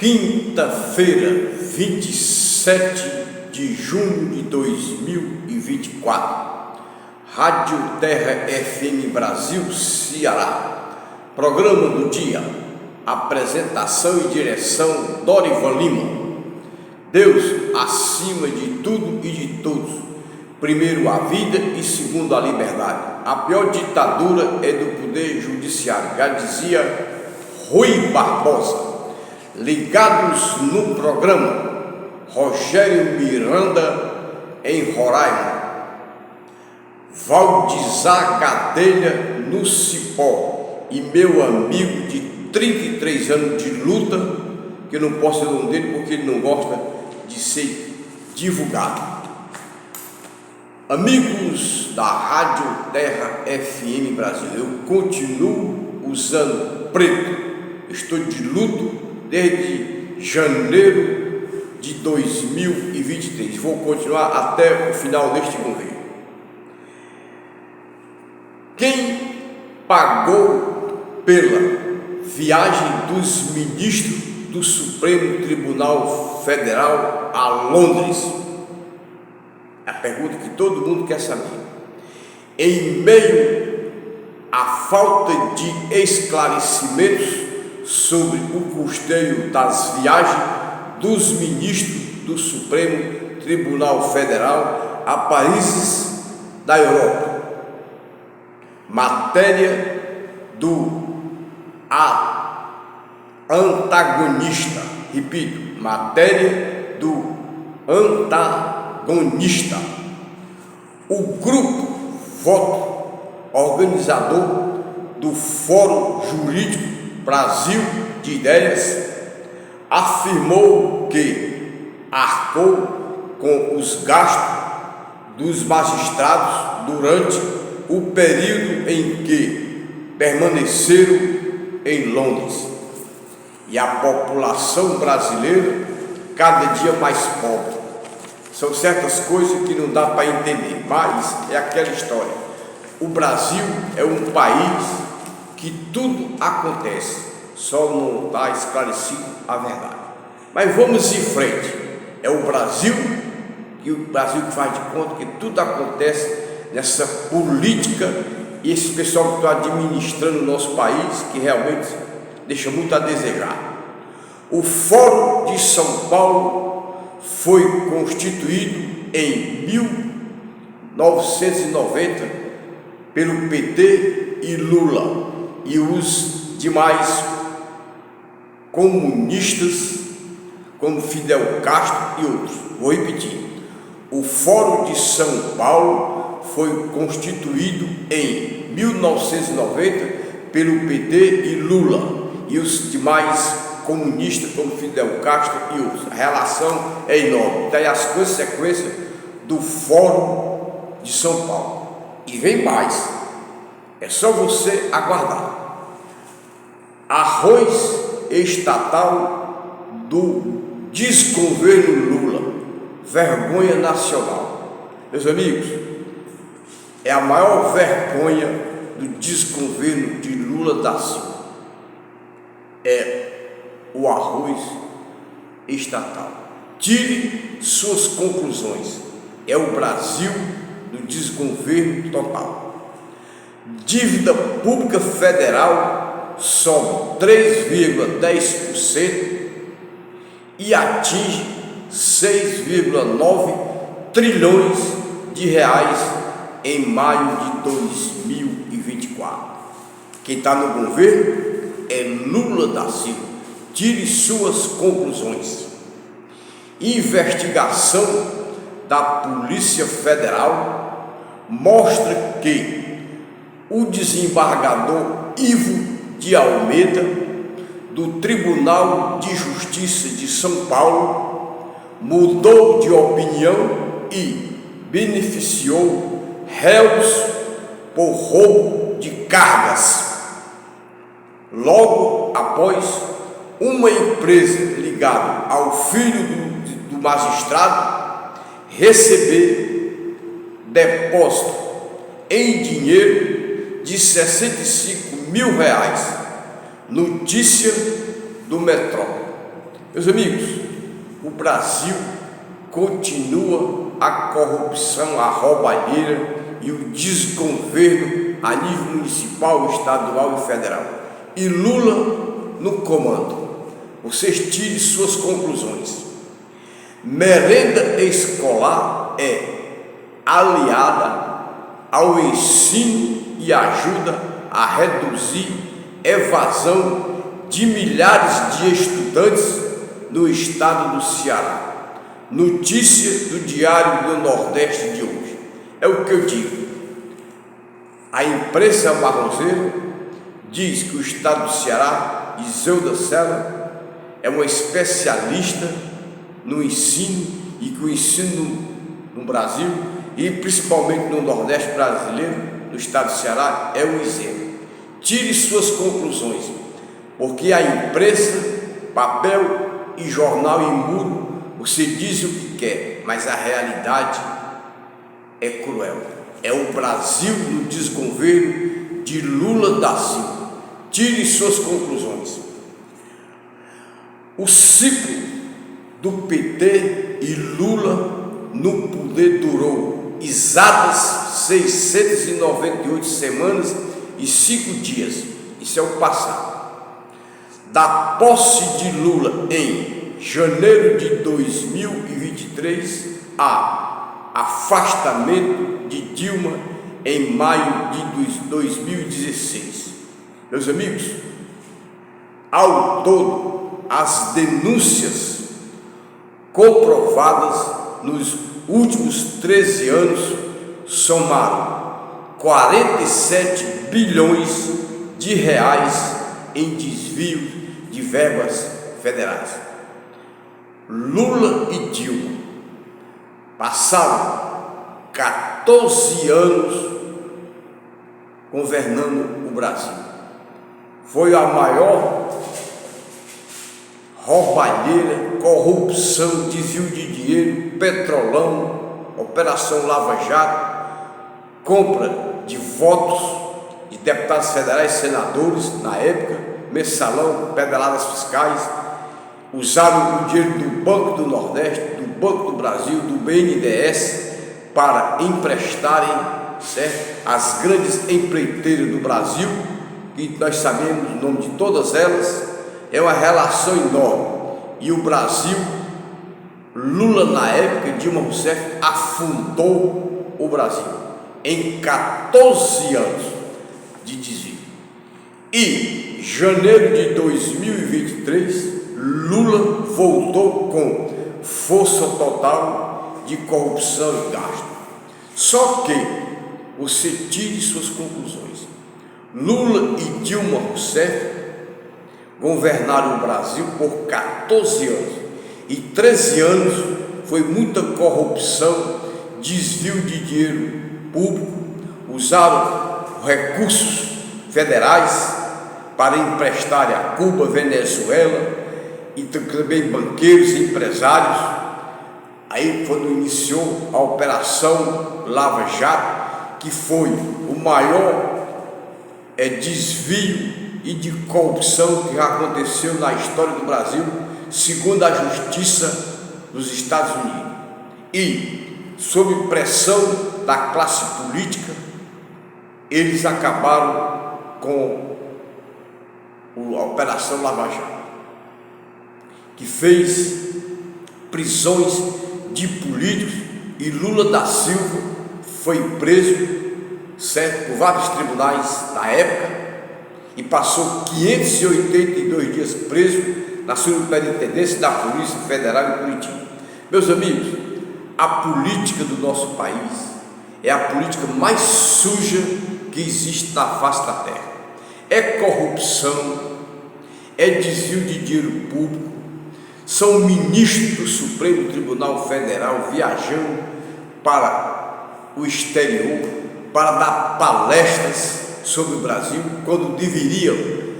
Quinta-feira, 27 de junho de 2024, Rádio Terra FM Brasil, Ceará. Programa do dia, apresentação e direção Dorival Lima. Deus acima de tudo e de todos, primeiro a vida e segundo a liberdade. A pior ditadura é do poder judiciário, já dizia Rui Barbosa. Ligados no programa, Rogério Miranda em Roraima, Valdizar Gadelha no Cipó e meu amigo de 33 anos de luta, que eu não posso ser o nome dele porque ele não gosta de ser divulgado. Amigos da Rádio Terra FM Brasil, eu continuo usando preto, estou de luto desde janeiro de 2023, vou continuar até o final deste governo. Quem pagou pela viagem dos ministros do Supremo Tribunal Federal a Londres? É a pergunta que todo mundo quer saber. Em meio à falta de esclarecimentos sobre o custeio das viagens dos ministros do Supremo Tribunal Federal a países da Europa. Matéria do antagonista, repito, matéria do antagonista. O grupo Voto, organizador do Fórum Jurídico Brasil de Ideias, afirmou que arcou com os gastos dos magistrados durante o período em que permaneceram em Londres. E a população brasileira cada dia mais pobre. São certas coisas que não dá para entender, mas é aquela história. O Brasil é um país que tudo acontece, só não está esclarecido a verdade. Mas vamos em frente. É o Brasil que faz de conta que tudo acontece nessa política e esse pessoal que está administrando o nosso país, que realmente deixa muito a desejar. O Fórum de São Paulo foi constituído em 1990 pelo PT e Lula e os demais comunistas como Fidel Castro e outros. Vou repetir. O Fórum de São Paulo foi constituído em 1990 pelo PT e Lula e os demais comunistas como Fidel Castro e outros. A relação é enorme. Tem as consequências do Fórum de São Paulo. E vem mais. É só você aguardar. Arroz estatal do desgoverno Lula. Vergonha nacional. Meus amigos, é a maior vergonha do desgoverno de Lula da Silva. É o arroz estatal. Tire suas conclusões. É o Brasil do desgoverno total. Dívida pública federal sobe 3,10% e atinge 6,9 trilhões de reais em maio de 2024. Quem está no governo é Lula da Silva. Tire suas conclusões. Investigação da Polícia Federal mostra que o desembargador Ivo de Almeida, do Tribunal de Justiça de São Paulo, mudou de opinião e beneficiou réus por roubo de cargas. Logo após uma empresa ligada ao filho do magistrado receber depósito em dinheiro de R$65 mil. Notícia do Metrópole. Meus amigos, o Brasil continua a corrupção, a roubalheira e o desgoverno a nível municipal, estadual e federal. E Lula no comando. Vocês tirem suas conclusões. Merenda escolar é aliada ao ensino e ajuda a reduzir evasão de milhares de estudantes no estado do Ceará. Notícia do Diário do Nordeste de hoje. É o que eu digo. A imprensa marrozeira diz que o estado do Ceará, Isolda Sela, é uma especialista no ensino e que o ensino no Brasil e principalmente no Nordeste brasileiro, no estado do Ceará, é um exemplo. Tire suas conclusões, porque a imprensa, papel e jornal em muro, você diz o que quer, mas a realidade é cruel. É o Brasil no desgoverno de Lula da Silva. Tire suas conclusões. O ciclo do PT e Lula no poder durou exatas 698 semanas e 5 dias. Isso é o passado. Da posse de Lula em janeiro de 2023 a afastamento de Dilma em maio de 2016. Meus amigos, ao todo, as denúncias comprovadas nos últimos 13 anos somaram 47 bilhões de reais em desvio de verbas federais. Lula e Dilma passaram 14 anos governando o Brasil. Foi a maior roubalheira, corrupção, desvio de dinheiro, petrolão, Operação Lava Jato, compra de votos de deputados federais, senadores na época, mensalão, pedaladas fiscais, usaram o dinheiro do Banco do Nordeste, do Banco do Brasil, do BNDES para emprestarem, certo, as grandes empreiteiras do Brasil, que nós sabemos o nome de todas elas. É uma relação enorme. E o Brasil, Lula na época, Dilma Rousseff, afundou o Brasil em 14 anos de desvio. E janeiro de 2023, Lula voltou com força total de corrupção e gasto. Só que você tire suas conclusões. Lula e Dilma Rousseff governaram o Brasil por 14 anos e 13 anos foi muita corrupção, desvio de dinheiro público, usaram recursos federais para emprestar a Cuba, Venezuela e também banqueiros e empresários. Aí quando iniciou a Operação Lava Jato, que foi o maior desvio e de corrupção que já aconteceu na história do Brasil, segundo a Justiça dos Estados Unidos. E, sob pressão da classe política, eles acabaram com a Operação Lava Jato, que fez prisões de políticos, e Lula da Silva foi preso, certo, por vários tribunais na época, e passou 582 dias preso na Superintendência da Polícia Federal em Curitiba. Meus amigos, a política do nosso país é a política mais suja que existe na face da terra. É corrupção, é desvio de dinheiro público, são ministros do Supremo Tribunal Federal viajando para o exterior para dar palestras sobre o Brasil, quando deveriam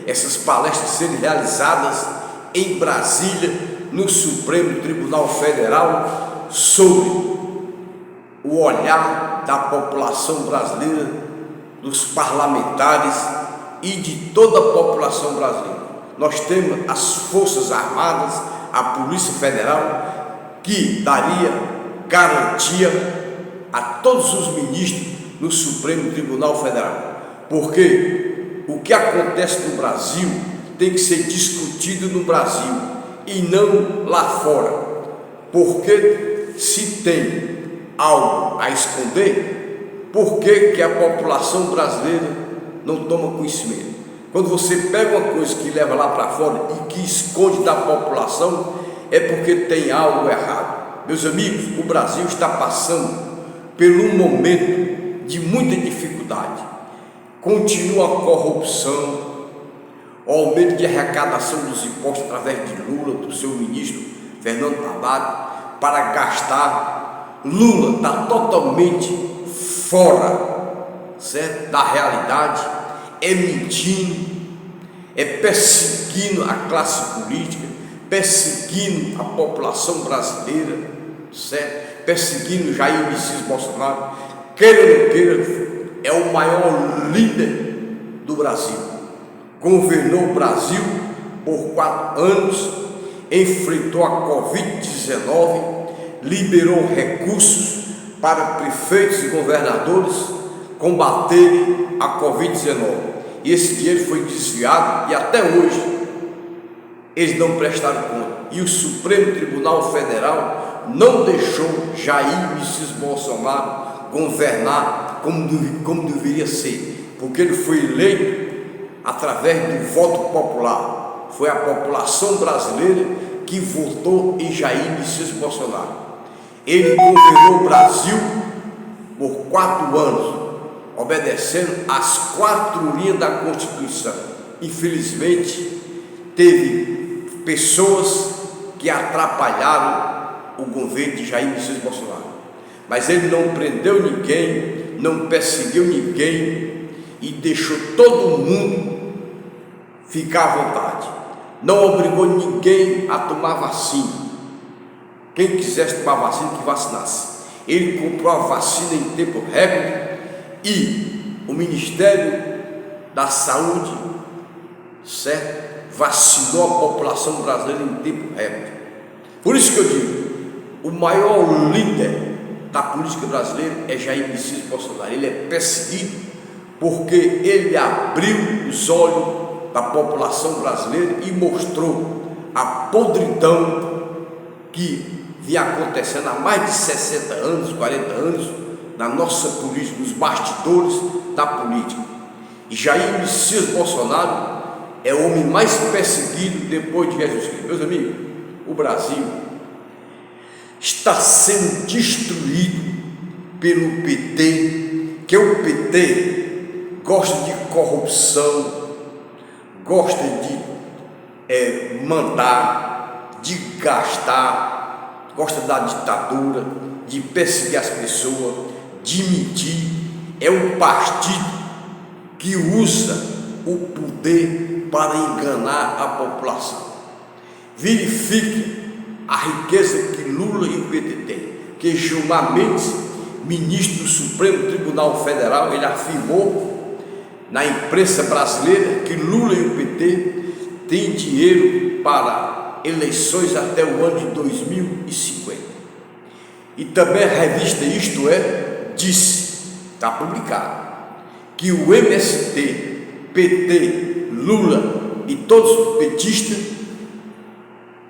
essas palestras serem realizadas em Brasília, no Supremo Tribunal Federal, sobre o olhar da população brasileira, dos parlamentares e de toda a população brasileira. Nós temos as Forças Armadas, à Polícia Federal, que daria garantia a todos os ministros no Supremo Tribunal Federal. Porque o que acontece no Brasil tem que ser discutido no Brasil e não lá fora. Porque se tem algo a esconder, por que a população brasileira não toma conhecimento? Quando você pega uma coisa que leva lá para fora e que esconde da população, é porque tem algo errado. Meus amigos, o Brasil está passando por um momento de muita dificuldade. Continua a corrupção, o aumento de arrecadação dos impostos através de Lula, do seu ministro Fernando Haddad, para gastar. Lula está totalmente fora, certo, da realidade, é mentindo, é perseguindo a classe política, perseguindo a população brasileira, certo? Perseguindo Jair Messias Bolsonaro. Queira ou não queira, é o maior líder do Brasil. Governou o Brasil por 4 anos, enfrentou a Covid-19, liberou recursos para prefeitos e governadores combaterem a Covid-19. E esse dinheiro foi desviado e até hoje eles não prestaram conta. E o Supremo Tribunal Federal não deixou Jair Messias Bolsonaro governar como deveria ser, porque ele foi eleito através do voto popular. Foi a população brasileira que votou em Jair Messias Bolsonaro. Ele governou o Brasil por 4 anos, obedecendo às 4 linhas da Constituição. Infelizmente, teve pessoas que atrapalharam o governo de Jair Messias Bolsonaro. Mas ele não prendeu ninguém, não perseguiu ninguém e deixou todo mundo ficar à vontade. Não obrigou ninguém a tomar vacina. Quem quisesse tomar vacina, que vacinasse. Ele comprou a vacina em tempo recorde e o Ministério da Saúde, certo, vacinou a população brasileira em tempo recorde. Por isso que eu digo, o maior líder da política brasileira é Jair Messias Bolsonaro. Ele é perseguido porque ele abriu os olhos da população brasileira e mostrou a podridão que vinha acontecendo há mais de 60 anos, 40 anos, na nossa política, nos bastidores da política. E Jair Messias Bolsonaro é o homem mais perseguido depois de Jesus Cristo. Meus amigos, o Brasil está sendo destruído pelo PT, que o PT gosta de corrupção, gosta de mandar, de gastar, gosta da ditadura, de perseguir as pessoas, de mentir. É um partido que usa o poder para enganar a população. Verifique a riqueza que Lula e o PT têm, que Gilmar Mendes, ministro do Supremo Tribunal Federal, ele afirmou na imprensa brasileira que Lula e o PT têm dinheiro para eleições até o ano de 2050. E também a revista Isto É disse, está publicado, que o MST, PT, Lula e todos os petistas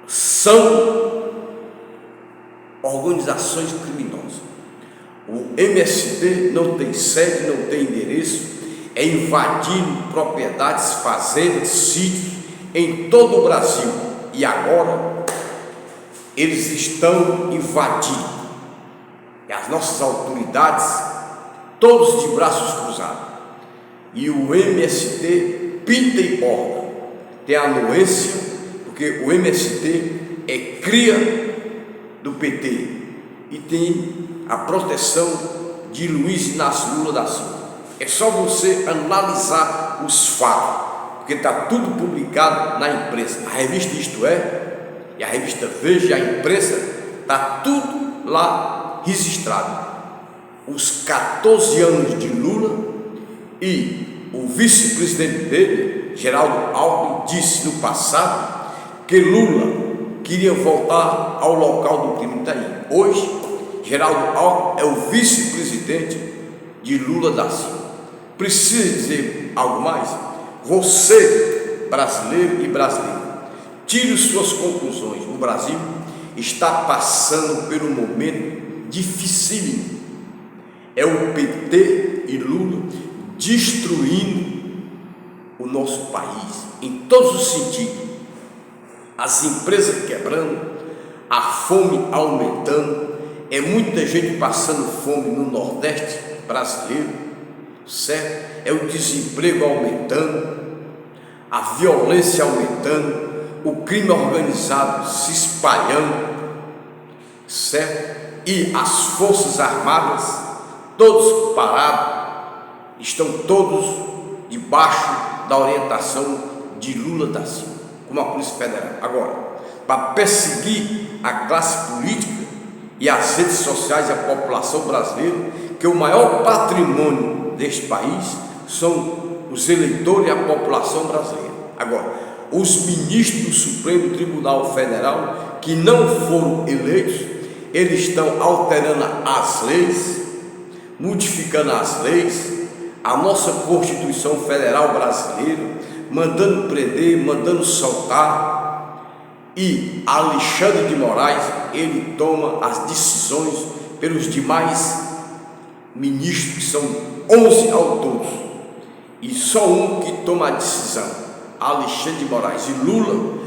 são organizações criminosas. O MST não tem sede, não tem endereço, é invadindo propriedades, fazendas, sítios em todo o Brasil. E agora eles estão invadindo. E as nossas autoridades, todos de braços cruzados. E o MST pinta e borda. Tem anuência, porque o MST é cria do PT e tem a proteção de Luiz Inácio Lula da Silva. É só você analisar os fatos, porque está tudo publicado na imprensa. A revista Isto É, e a revista Veja, a imprensa, está tudo lá registrado. Os 14 anos de Lula, e o vice-presidente dele, Geraldo Alckmin, disse no passado que Lula queriam voltar ao local do crime. Está aí. Hoje, Geraldo Alckmin é o vice-presidente de Lula da Silva. Precisa dizer algo mais? Você, brasileiro e brasileira, tire suas conclusões. O Brasil está passando por um momento dificílimo. É o PT e Lula destruindo o nosso país em todos os sentidos. As empresas quebrando, a fome aumentando, é muita gente passando fome no Nordeste brasileiro, certo? É o desemprego aumentando, a violência aumentando, o crime organizado se espalhando, certo? E as Forças Armadas, todos parados, estão todos debaixo da orientação de Lula da Silva, como a Polícia Federal. Agora, para perseguir a classe política e as redes sociais e a população brasileira, que o maior patrimônio deste país são os eleitores e a população brasileira. Agora, os ministros do Supremo Tribunal Federal que não foram eleitos, eles estão alterando as leis, modificando as leis, a nossa Constituição Federal brasileira, mandando prender, mandando soltar. E Alexandre de Moraes, ele toma as decisões pelos demais ministros, que são 11 ao todo, e só um que toma a decisão, Alexandre de Moraes. E Lula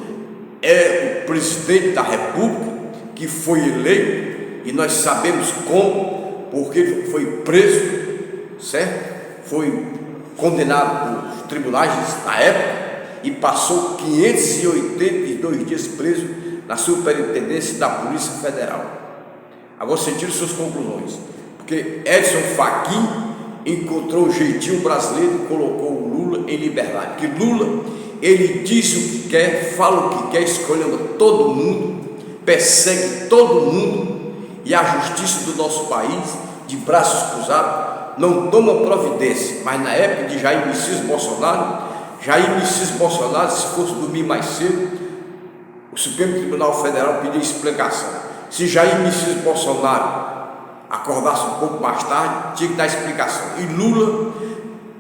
é o presidente da República, que foi eleito, e nós sabemos como, porque ele foi preso, certo? Foi condenado pelos tribunais na época e passou 582 dias preso na superintendência da Polícia Federal. Agora você tira suas conclusões, porque Edson Fachin encontrou um jeitinho brasileiro e colocou o Lula em liberdade. Porque Lula, ele diz o que quer, fala o que quer, escolhe todo mundo, persegue todo mundo, e a justiça do nosso país, de braços cruzados, não toma providência. Mas na época de Jair Messias Bolsonaro, se fosse dormir mais cedo, o Supremo Tribunal Federal pedia explicação. Se Jair Messias Bolsonaro acordasse um pouco mais tarde, tinha que dar explicação. E Lula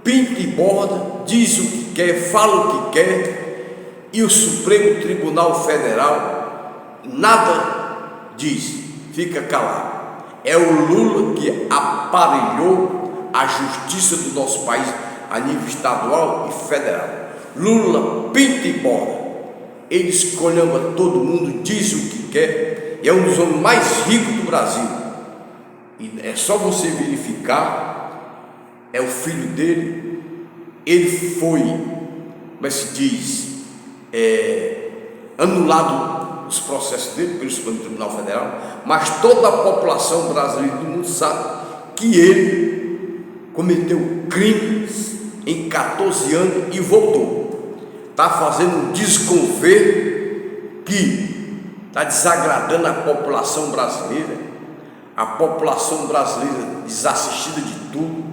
pinta e borda, diz o que quer, fala o que quer, e o Supremo Tribunal Federal nada diz, fica calado. É o Lula que aparelhou a justiça do nosso país a nível estadual e federal. Lula pinta e borda, ele escolhamba todo mundo, diz o que quer, e é um dos homens mais ricos do Brasil. E é só você verificar, é o filho dele, ele foi, como é que se diz, anulado os processos dele pelo Supremo Tribunal Federal, mas toda a população brasileira do mundo sabe que ele cometeu crimes em 14 anos e voltou. Está fazendo um desgoverno que está desagradando a população brasileira. A população brasileira desassistida de tudo.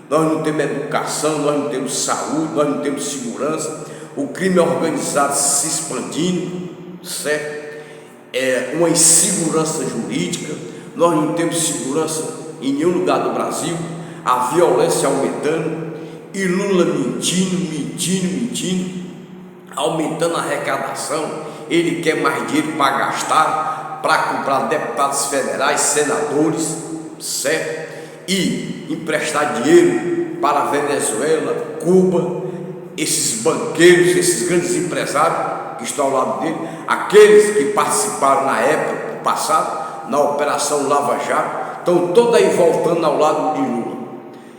Nós não temos educação, nós não temos saúde, nós não temos segurança. O crime organizado se expandindo, certo? É uma insegurança jurídica. Nós não temos segurança em nenhum lugar do Brasil. A violência aumentando, e Lula mentindo, aumentando a arrecadação. Ele quer mais dinheiro para gastar, para comprar deputados federais, senadores, certo? E emprestar dinheiro para a Venezuela, Cuba, esses banqueiros, esses grandes empresários que estão ao lado dele, aqueles que participaram na época passada, na Operação Lava Jato, estão todos aí voltando ao lado de Lula.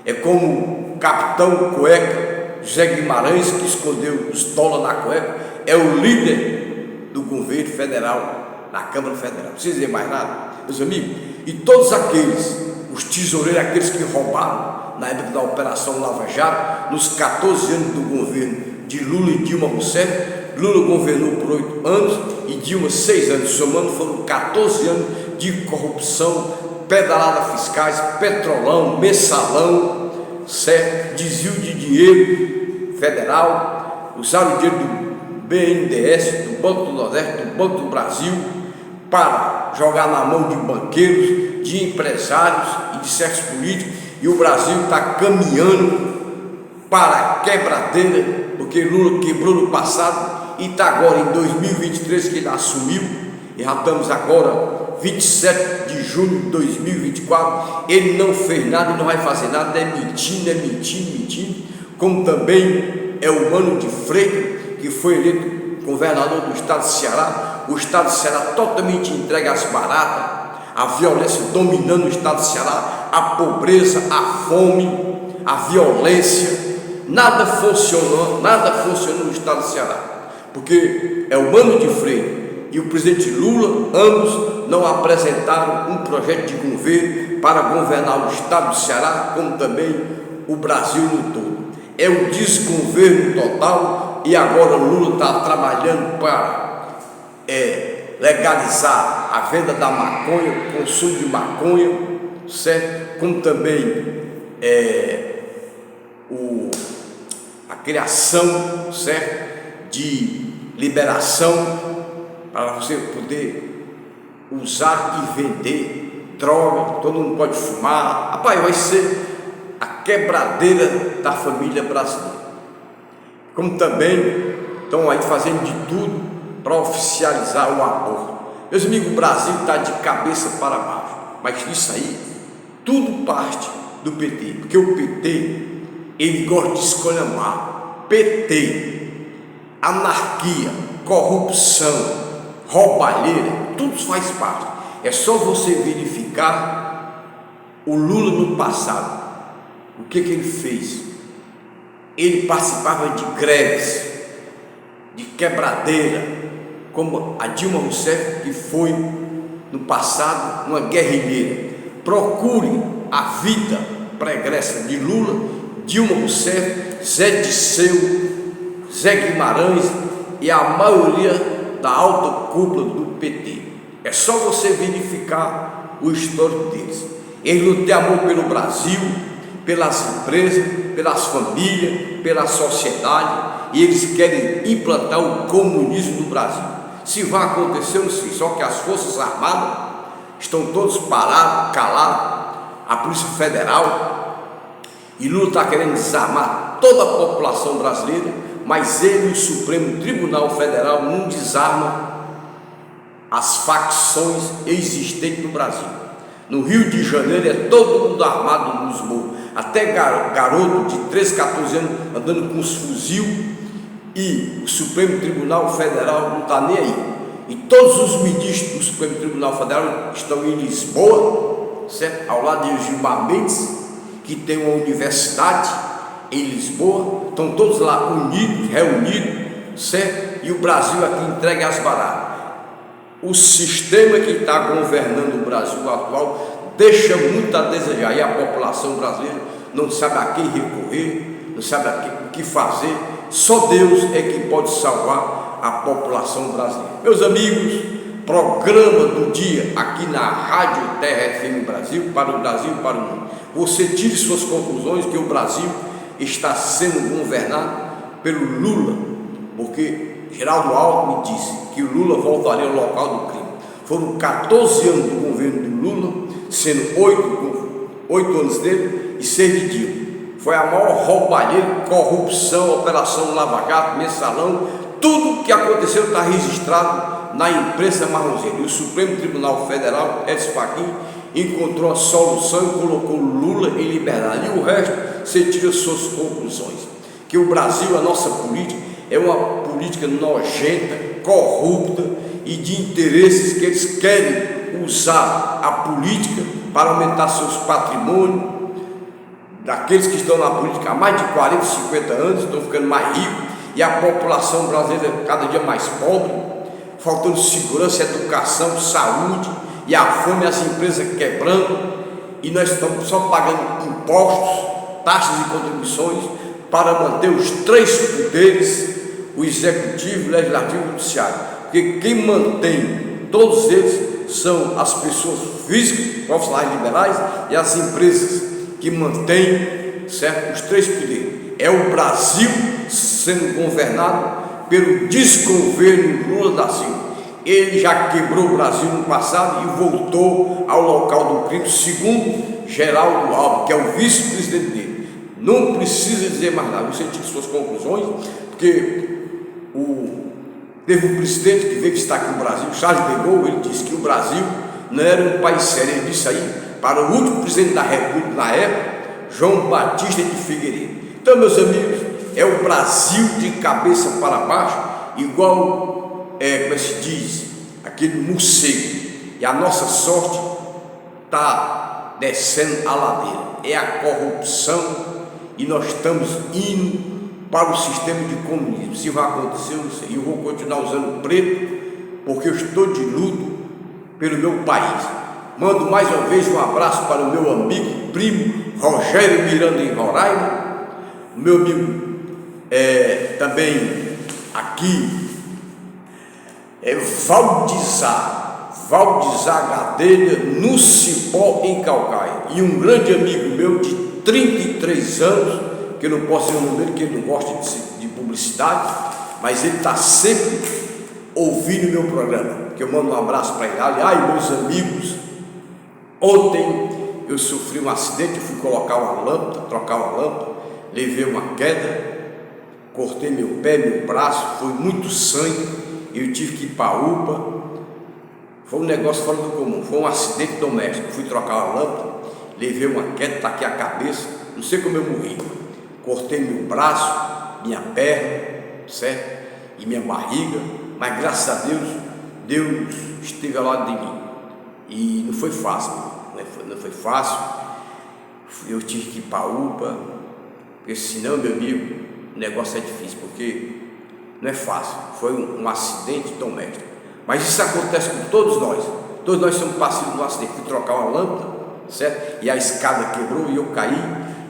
É como o capitão cueca José Guimarães, que escondeu os dólares na cueca, é o líder do governo federal, na Câmara Federal. Não precisa dizer mais nada, meus amigos. E todos aqueles, os tesoureiros, aqueles que roubaram na época da Operação Lava Jato, nos 14 anos do governo de Lula e Dilma Rousseff. Lula governou por 8 anos e Dilma 6 anos, somando foram 14 anos de corrupção, pedalada fiscais, petrolão, mensalão, certo? Desvio de dinheiro federal, usaram o dinheiro BNDES, do Banco do Nordeste, do Banco do Brasil, para jogar na mão de banqueiros, de empresários e de certos políticos, e o Brasil está caminhando para a quebradeira, porque Lula quebrou no passado e está agora em 2023 que ele assumiu, e já estamos agora 27 de junho de 2024, ele não fez nada e não vai fazer nada, é mentindo, como também é o Mano de Freitas, que foi eleito governador do estado de Ceará, o estado de Ceará totalmente entregue às baratas, a violência dominando o estado de Ceará, a pobreza, a fome, a violência, nada funcionou no estado de Ceará, porque é o Mano de Freitas e o presidente Lula, ambos não apresentaram um projeto de governo para governar o estado do Ceará, como também o Brasil no todo. É um desgoverno total, e agora Lula está trabalhando para legalizar a venda da maconha, o consumo de maconha, certo? Como também a criação, certo? De liberação para você poder usar e vender droga, todo mundo pode fumar. Rapaz, vai ser a quebradeira da família brasileira. Como também estão aí fazendo de tudo para oficializar o aborto. Meus amigos, o Brasil está de cabeça para baixo, mas isso aí tudo parte do PT, porque o PT ele gosta de esculhambar. PT, anarquia, corrupção, roubalheira, tudo faz parte. É só você verificar o Lula no passado, o que ele fez. Ele participava de greves, de quebradeira, como a Dilma Rousseff, que foi no passado uma guerrilheira. Procure a vida pregressa de Lula, Dilma Rousseff, Zé Disseu, Zé Guimarães e a maioria da alta cúpula do PT. É só você verificar o histórico deles. Eles não têm amor pelo Brasil, pelas empresas, pelas famílias, pela sociedade, e eles querem implantar o comunismo no Brasil. Se vai acontecer, não sei, só que as Forças Armadas estão todos parados, calados, a Polícia Federal, e Lula está querendo desarmar toda a população brasileira, mas ele, o Supremo Tribunal Federal, não desarma as facções existentes no Brasil. No Rio de Janeiro é todo mundo armado nos morros, até garoto de 13, 14 anos andando com os fuzil, e o Supremo Tribunal Federal não está nem aí. E todos os ministros do Supremo Tribunal Federal estão em Lisboa, certo? Ao lado de Gilmar Mendes, que tem uma universidade em Lisboa, estão todos lá unidos, reunidos, certo? E o Brasil aqui entregue às baratas. O sistema que está governando o Brasil atual deixa muito a desejar, e a população brasileira não sabe a quem recorrer, não sabe o que fazer. Só Deus é que pode salvar a população brasileira. Meus amigos, programa do dia aqui na Rádio Terra FM Brasil, para o Brasil e para o mundo. Você tire suas conclusões que o Brasil está sendo governado pelo Lula, porque Geraldo Alckmin disse que o Lula voltaria ao local do crime. Foram 14 anos do governo do Lula, sendo 8 anos dele e 6 de Dilma. Foi a maior roubalheira, corrupção, operação Lava Jato, mensalão, tudo que aconteceu está registrado na imprensa marronzeira. E o Supremo Tribunal Federal, Edson Fachin, encontrou a solução e colocou Lula em liberdade. E o resto, você tira suas conclusões. Que o Brasil, a nossa política, é uma política nojenta, corrupta e de interesses que eles querem usar a política para aumentar seus patrimônios, daqueles que estão na política há mais de 40, 50 anos, estão ficando mais ricos, e a população brasileira cada dia mais pobre, faltando segurança, educação, saúde, e a fome, as empresas quebrando, e nós estamos só pagando impostos, taxas e contribuições para manter os três poderes, o executivo, o legislativo e o judiciário, porque quem mantém todos eles são as pessoas físicas, profissionais liberais, e as empresas que mantêm, certo, os três poderes. É o Brasil sendo governado pelo desgoverno Lula da Silva. Ele já quebrou o Brasil no passado e voltou ao local do crime, segundo Geraldo Alckmin, que é o vice-presidente dele. Não precisa dizer mais nada, você tira suas conclusões, porque teve um presidente que veio visitar aqui no Brasil, Charles de Gaulle, ele disse que o Brasil não era um país sério. Ele disse aí para o último presidente da República na época, João Batista de Figueiredo. Então, meus amigos, é o Brasil de cabeça para baixo, igual como se diz, aquele morcego, e a nossa sorte está descendo a ladeira, é a corrupção, e nós estamos indo para o sistema de comunismo. Se vai acontecer, eu não sei. Eu vou continuar usando preto, porque eu estou de luto pelo meu país. Mando mais uma vez um abraço para o meu amigo e primo Rogério Miranda em Roraima, o meu amigo também aqui Valdizar Gadelha, no Cipó, em Calcaia, e um grande amigo meu de 33 anos, que eu não posso dizer o nome dele, que ele não gosta de publicidade, mas ele está sempre ouvindo meu programa, que eu mando um abraço para ele. Aliás, meus amigos, ontem eu sofri um acidente, eu fui colocar uma lâmpada, trocar uma lâmpada, levei uma queda, cortei meu pé, meu braço, foi muito sangue, eu tive que ir para a UPA, foi um negócio fora do comum, foi um acidente doméstico. Fui trocar uma lâmpada, levei uma queda, taquei a cabeça, não sei como eu morri, cortei meu braço, minha perna, certo? E minha barriga, mas graças a Deus, Deus esteve ao lado de mim, e não foi fácil, não foi fácil, eu tive que ir para a UPA, porque senão, meu amigo, o negócio é difícil, porque não é fácil, foi um acidente doméstico, mas isso acontece com todos nós somos passivos no acidente. Fui trocar uma lâmpada, certo? E a escada quebrou e eu caí,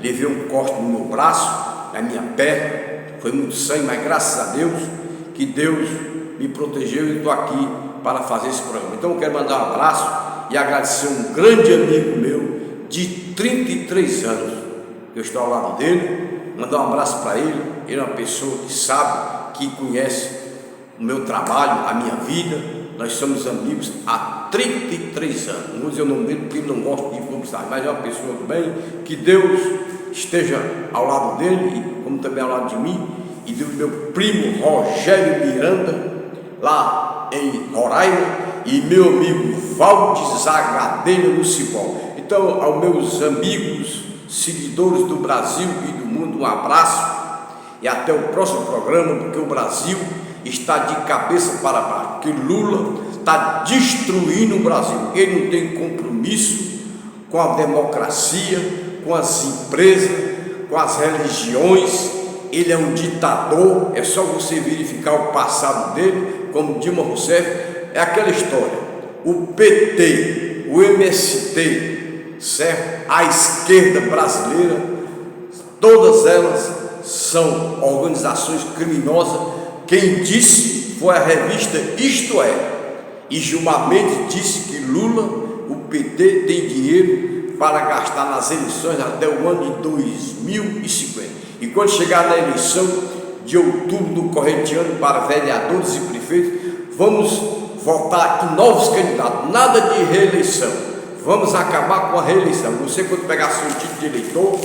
levei um corte no meu braço, na minha perna, foi muito sangue, mas graças a Deus, que Deus me protegeu e estou aqui para fazer esse programa. Então eu quero mandar um abraço e agradecer um grande amigo meu de 33 anos, eu estou ao lado dele, mandar um abraço para ele. Ele é uma pessoa que sabe, que conhece o meu trabalho, a minha vida. Nós somos amigos há 33 anos. Não vou dizer o nome dele porque ele não gosta de publicidade, mas é uma pessoa do bem. Que Deus esteja ao lado dele, como também ao lado de mim, e do meu primo Rogério Miranda, lá em Roraima, e meu amigo Valdizar Gadelha, no Cipó. Então, aos meus amigos, seguidores do Brasil e do mundo, um abraço e até o próximo programa, porque o Brasil está de cabeça para baixo, porque Lula está destruindo o Brasil. Ele não tem compromisso com a democracia, com as empresas, com as religiões. Ele é um ditador. É só você verificar o passado dele, como Dilma Rousseff. É aquela história, o PT, o MST, certo? A esquerda brasileira, todas elas são organizações criminosas. Quem disse foi a revista Isto É, e Gilmar Mendes disse que Lula, o PT, tem dinheiro para gastar nas eleições até o ano de 2050. E quando chegar na eleição de outubro do corrente ano para vereadores e prefeitos, vamos votar em novos candidatos, nada de reeleição. Vamos acabar com a reeleição. Você, quando pegar seu título de eleitor,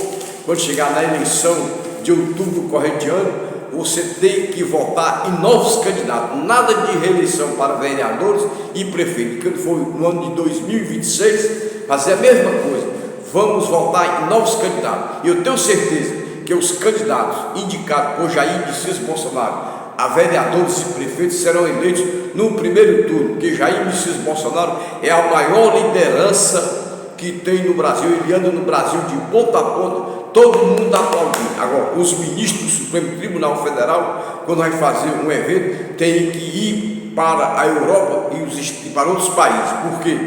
quando chegar na eleição de outubro do corrente ano, você tem que votar em novos candidatos, nada de reeleição para vereadores e prefeitos. Quando for no ano de 2026, fazer a mesma coisa, vamos votar em novos candidatos. E eu tenho certeza que os candidatos indicados por Jair Messias Bolsonaro a vereadores e prefeitos serão eleitos no primeiro turno, porque Jair Messias Bolsonaro é a maior liderança que tem no Brasil. Ele anda no Brasil de ponta a ponta, todo mundo aplaudindo. Agora, os ministros do Supremo Tribunal Federal, quando vai fazer um evento, tem que ir para a Europa e para outros países. Por quê?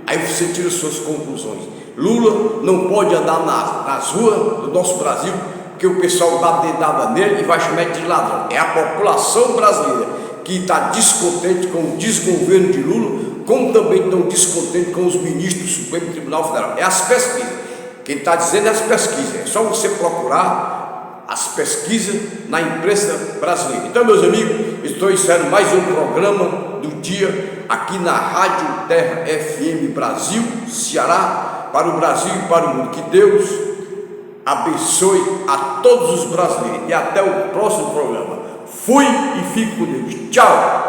Aí você tira suas conclusões. Lula não pode andar nas ruas do nosso Brasil, porque o pessoal dá dedada nele e vai chamar de ladrão. É a população brasileira que está descontente com o desgoverno de Lula, como também estão descontentes com os ministros do Supremo Tribunal Federal. É as pesquisas. Quem está dizendo é as pesquisas. É só você procurar as pesquisas na imprensa brasileira. Então, meus amigos, estou encerrando mais um programa do dia aqui na Rádio Terra FM Brasil, Ceará, para o Brasil e para o mundo. Que Deus abençoe a todos os brasileiros e até o próximo programa. Fui e fico com Deus. Tchau!